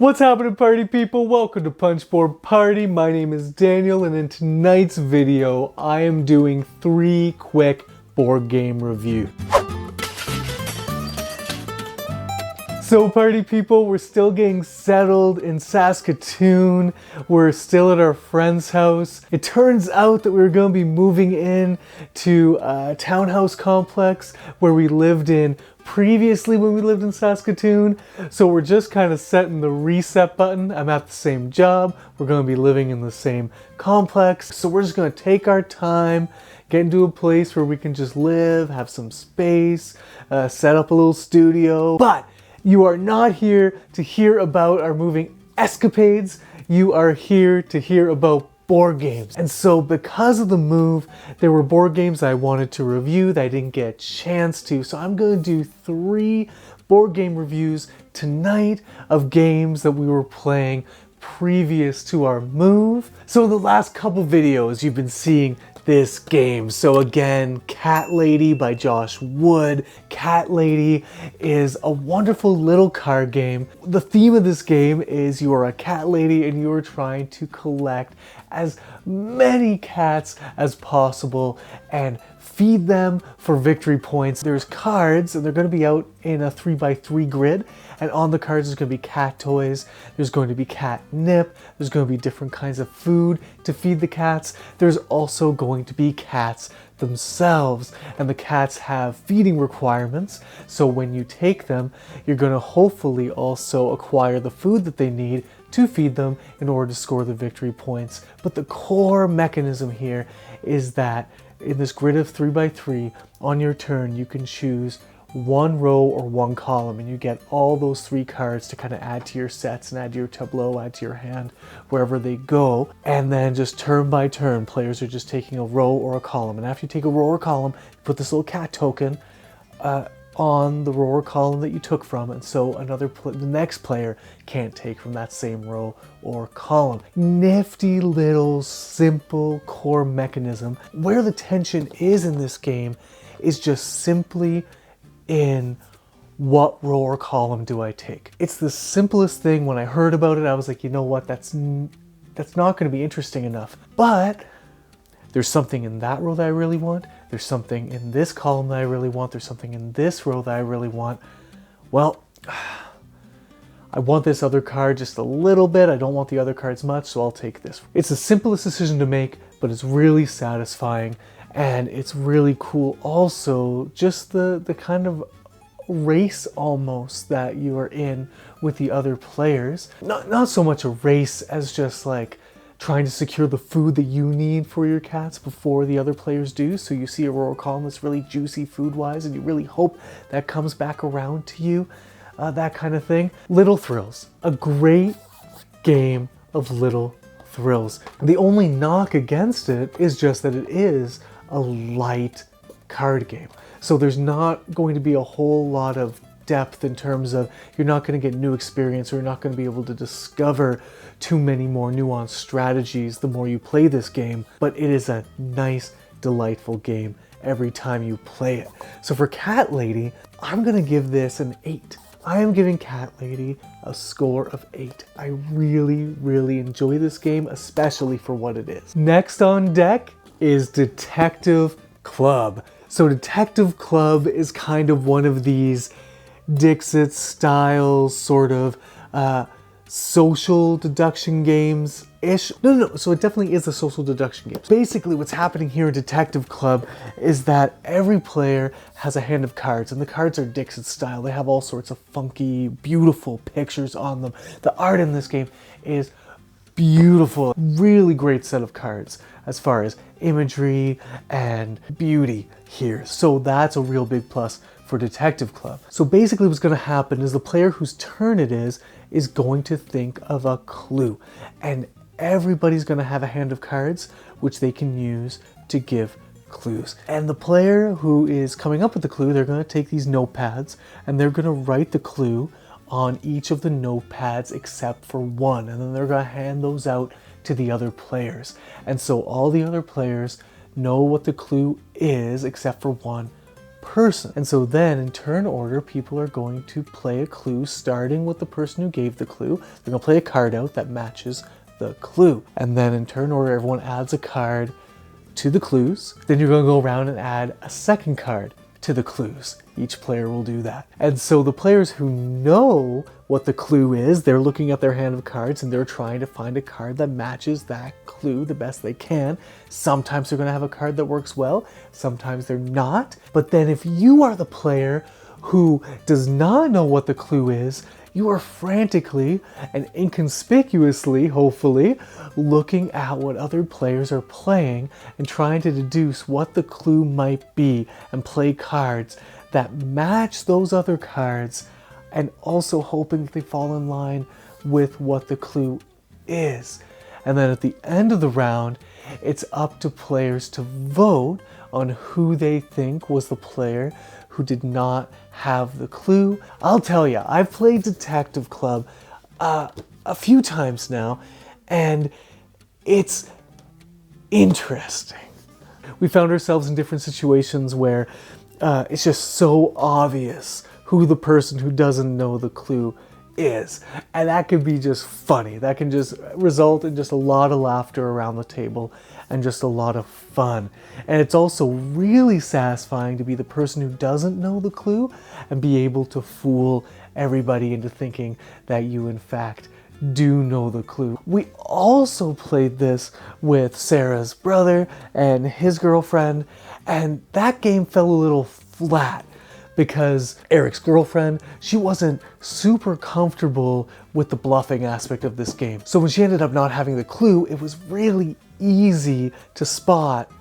What's happening, party people? Welcome to Punchboard Party. My name is Daniel, and in tonight's video, I am doing 3 quick board game reviews. So party people, we're still getting settled in Saskatoon. We're still at our friend's house. It turns out that we were going to be moving in to a townhouse complex where we lived in previously when we lived in Saskatoon. So we're just kind of setting the reset button. I'm at the same job. We're going to be living in the same complex. So we're just going to take our time, get into a place where we can just live, have some space, set up a little studio. But you are not here to hear about our moving escapades. You are here to hear about board games. And so because of the move, there were board games I wanted to review that I didn't get a chance to. So I'm going to do 3 board game reviews tonight of games that we were playing previous to our move. So in the last couple videos, you've been seeing this game. So again, Cat Lady by Josh Wood. Cat Lady is a wonderful little card game. The theme of this game is you are a cat lady and you are trying to collect as many cats as possible and feed them for victory points. There's cards and they're going to be out in a 3x3 grid, and on the cards there's going to be cat toys, there's going to be catnip, there's going to be different kinds of food to feed the cats. There's also going to be cats themselves, and the cats have feeding requirements, so when you take them you're going to hopefully also acquire the food that they need to feed them in order to score the victory points. But the core mechanism here is that in this grid of 3x3, on your turn you can choose 1 row or 1 column, and you get all those 3 cards to kind of add to your sets and add to your tableau, add to your hand, wherever they go. And then just turn by turn, players are just taking a row or a column. And after you take a row or column, you put this little cat token on the row or column that you took from, and so the next player can't take from that same row or column. Nifty little simple core mechanism. Where the tension is in this game is just simply in what row or column do I take. It's the simplest thing. When I heard about it, I was like, you know what, that's not going to be interesting enough. But there's something in that row that I really want. There's something in this column that I really want. There's something in this row that I really want. Well, I want this other card just a little bit. I don't want the other cards much, so I'll take this. It's the simplest decision to make, but it's really satisfying, and it's really cool. Also, just the kind of race almost that you are in with the other players. Not so much a race as just like trying to secure the food that you need for your cats before the other players do. So you see a row or column that's really juicy food-wise, and you really hope that comes back around to you, that kind of thing. Little Thrills, a great game of little thrills. The only knock against it is just that it is a light card game. So there's not going to be a whole lot of depth in terms of, you're not going to get new experience, or you're not going to be able to discover too many more nuanced strategies the more you play this game, but it is a nice, delightful game every time you play it. So for Cat Lady, I'm going to give this an 8. I am giving Cat Lady a score of 8. I really, really enjoy this game, especially for what it is. Next on deck is Detective Club. So Detective Club is kind of one of these Dixit style sort of social deduction games-ish. No. So it definitely is a social deduction game. Basically what's happening here in Detective Club is that every player has a hand of cards, and the cards are Dixit style. They have all sorts of funky, beautiful pictures on them. The art in this game is beautiful. Really great set of cards as far as imagery and beauty here. So that's a real big plus for Detective Club. So basically what's going to happen is the player whose turn it is going to think of a clue, and everybody's going to have a hand of cards which they can use to give clues. And the player who is coming up with the clue, they're going to take these notepads and they're going to write the clue on each of the notepads except for one, and then they're going to hand those out to the other players. And so all the other players know what the clue is except for one person. And so then in turn order, people are going to play a clue, starting with the person who gave the clue. They're gonna play a card out that matches the clue. And then in turn order, everyone adds a card to the clues. Then you're gonna go around and add a second card to the clues. Each player will do that. And so the players who know what the clue is, they're looking at their hand of cards and they're trying to find a card that matches that clue the best they can. Sometimes they're gonna have a card that works well, sometimes they're not. But then if you are the player who does not know what the clue is, you are frantically and inconspicuously, hopefully, looking at what other players are playing and trying to deduce what the clue might be and play cards that match those other cards, and also hoping that they fall in line with what the clue is. And then at the end of the round, it's up to players to vote on who they think was the player who did not have the clue. I'll tell you, I've played Detective Club a few times now, and it's interesting. We found ourselves in different situations where it's just so obvious who the person who doesn't know the clue is. And that can be just funny. That can just result in just a lot of laughter around the table and just a lot of fun. And it's also really satisfying to be the person who doesn't know the clue and be able to fool everybody into thinking that you in fact do know the clue. We also played this with Sarah's brother and his girlfriend, and that game fell a little flat because Eric's girlfriend, she wasn't super comfortable with the bluffing aspect of this game. So when she ended up not having the clue, it was really easy to spot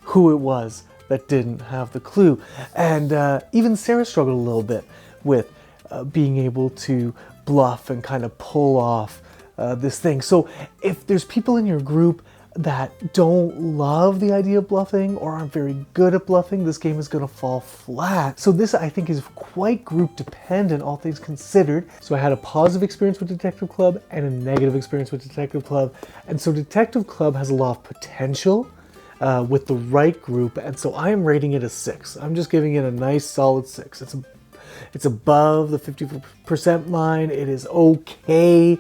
who it was that didn't have the clue. And even Sarah struggled a little bit with being able to bluff and kind of pull off this thing. So if there's people in your group that don't love the idea of bluffing or aren't very good at bluffing, this game is going to fall flat. So this, I think, is quite group dependent, all things considered. So I had a positive experience with Detective Club and a negative experience with Detective Club. And so Detective Club has a lot of potential with the right group. And so I am rating it a 6. I'm just giving it a nice solid 6. It's above the 50% line. It is okay.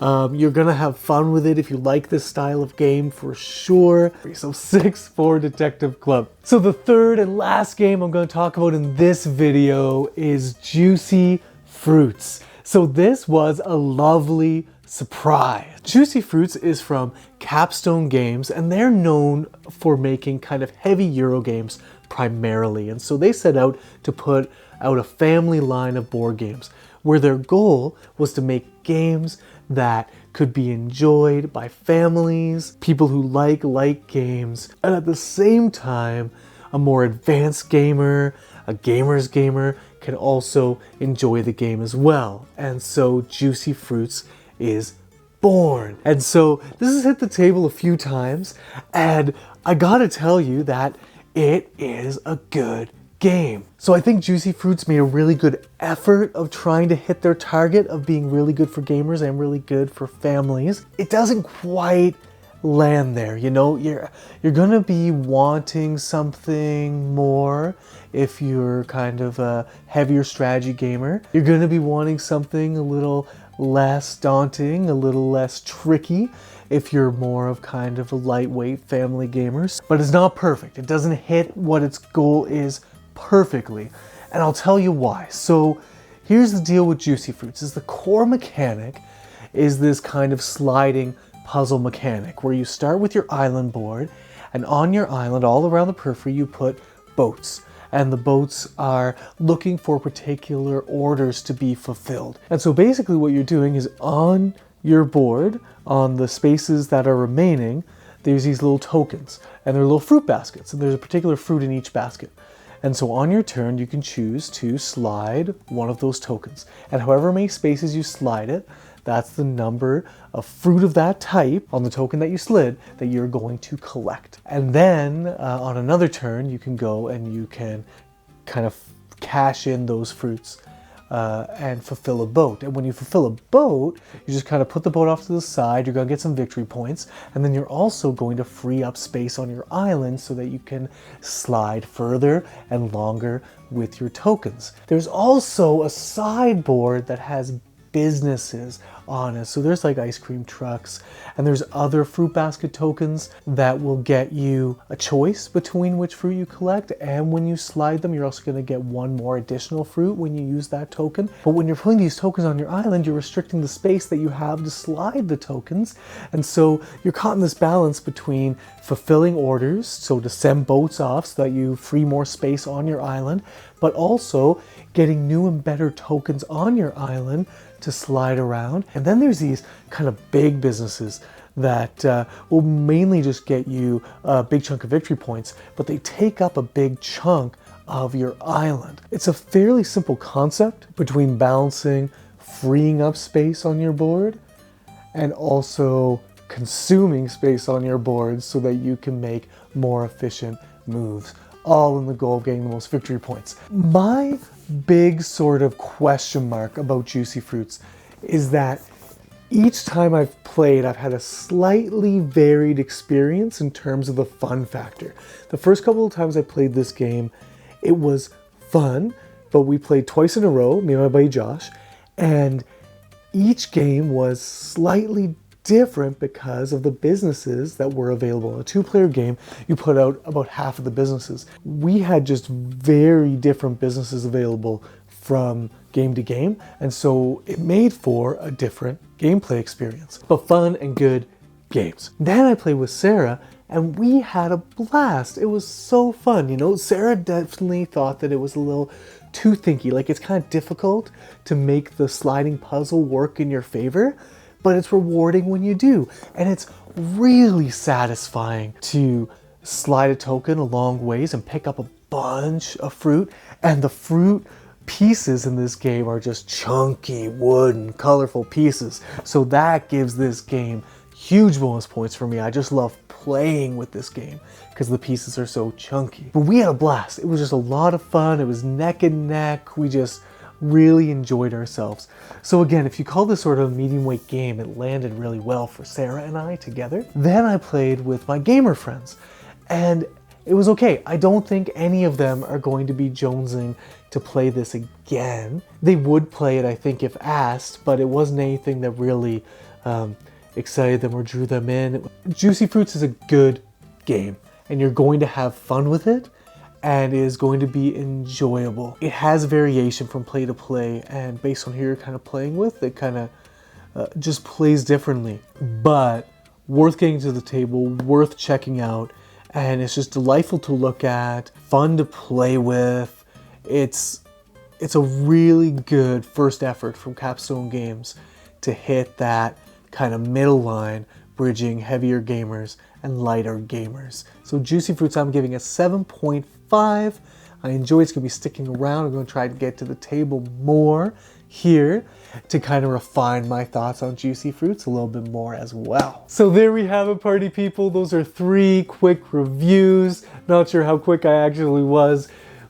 You're gonna have fun with it if you like this style of game for sure. So 6 for Detective Club. So the third and last game I'm gonna talk about in this video is Juicy Fruits. So this was a lovely surprise. Juicy Fruits is from Capstone Games, and they're known for making kind of heavy Euro games primarily. And so they set out to put out a family line of board games where their goal was to make games that could be enjoyed by families, people who like games, and at the same time, a more advanced gamer, a gamer's gamer, can also enjoy the game as well. And so Juicy Fruits is born. And so this has hit the table a few times, and I gotta tell you that it is a good game. So I think Juicy Fruits made a really good effort of trying to hit their target of being really good for gamers and really good for families. It doesn't quite land there, you know. You're gonna be wanting something more if you're kind of a heavier strategy gamer. You're gonna be wanting something a little less daunting, a little less tricky if you're more of kind of a lightweight family gamers. But it's not perfect. It doesn't hit what its goal is perfectly, and I'll tell you why. So here's the deal with Juicy Fruits: is the core mechanic is this kind of sliding puzzle mechanic where you start with your island board, and on your island all around the periphery you put boats, and the boats are looking for particular orders to be fulfilled. And so basically what you're doing is on your board, on the spaces that are remaining, there's these little tokens, and they're little fruit baskets, and there's a particular fruit in each basket. And so on your turn, you can choose to slide one of those tokens. And however many spaces you slide it, that's the number of fruit of that type on the token that you slid that you're going to collect. And then on another turn, you can go and you can kind of cash in those fruits and fulfill a boat. And when you fulfill a boat, you just kind of put the boat off to the side, you're going to get some victory points, and then you're also going to free up space on your island so that you can slide further and longer with your tokens. There's also a sideboard that has businesses on it. So there's like ice cream trucks, and there's other fruit basket tokens that will get you a choice between which fruit you collect, and when you slide them, you're also going to get one more additional fruit when you use that token. But when you're putting these tokens on your island, you're restricting the space that you have to slide the tokens, and so you're caught in this balance between fulfilling orders, so to send boats off so that you free more space on your island, but also getting new and better tokens on your island to slide around. And then there's these kind of big businesses that will mainly just get you a big chunk of victory points, but they take up a big chunk of your island. It's a fairly simple concept between balancing freeing up space on your board and also consuming space on your board so that you can make more efficient moves, all in the goal of getting the most victory points. My big sort of question mark about Juicy Fruits is that each time I've played, I've had a slightly varied experience in terms of the fun factor. The first couple of times I played this game, it was fun, but we played twice in a row, me and my buddy Josh, and each game was slightly different because of the businesses that were available. In a two-player game, you put out about half of the businesses. We had just very different businesses available from game to game, and so it made for a different gameplay experience, but fun and good games. Then I played with Sarah, and we had a blast. It was so fun, you know. Sarah definitely thought that it was a little too thinky, like it's kind of difficult to make the sliding puzzle work in your favor, but it's rewarding when you do. And it's really satisfying to slide a token a long ways and pick up a bunch of fruit. And the fruit pieces in this game are just chunky, wooden, colorful pieces. So that gives this game huge bonus points for me. I just love playing with this game because the pieces are so chunky. But we had a blast. It was just a lot of fun. It was neck and neck. We just really enjoyed ourselves. So again, if you call this sort of a medium weight game, it landed really well for Sarah and I together. Then I played with my gamer friends, and it was okay. I don't think any of them are going to be jonesing to play this again. They would play it, I think, if asked, but it wasn't anything that really excited them or drew them in. Juicy Fruits is a good game, and you're going to have fun with it, and is going to be enjoyable. It has variation from play to play, and based on who you're kind of playing with, it kind of just plays differently. But worth getting to the table, worth checking out, and it's just delightful to look at, fun to play with. It's a really good first effort from Capstone Games to hit that kind of middle line, bridging heavier gamers and lighter gamers. So Juicy Fruits, I'm giving a 7.5. I enjoy it's going to be sticking around. I'm going to try to get to the table more here to kind of refine my thoughts on Juicy Fruits a little bit more as well. So there we have it, party people. Those are 3 quick reviews. Not sure how quick I actually was,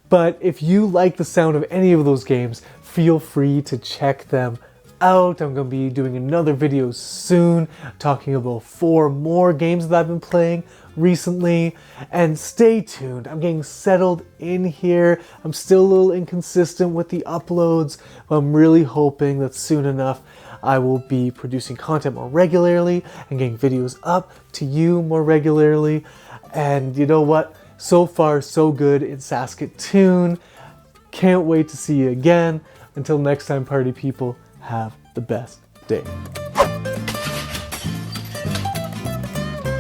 but if you like the sound of any of those games, feel free to check them out. I'm going to be doing another video soon talking about 4 more games that I've been playing recently, and stay tuned. I'm getting settled in here. I'm still a little inconsistent with the uploads, but I'm really hoping that soon enough I will be producing content more regularly and getting videos up to you more regularly. And you know what? So far, so good in Saskatoon. Can't wait to see you again. Until next time, party people, have the best day.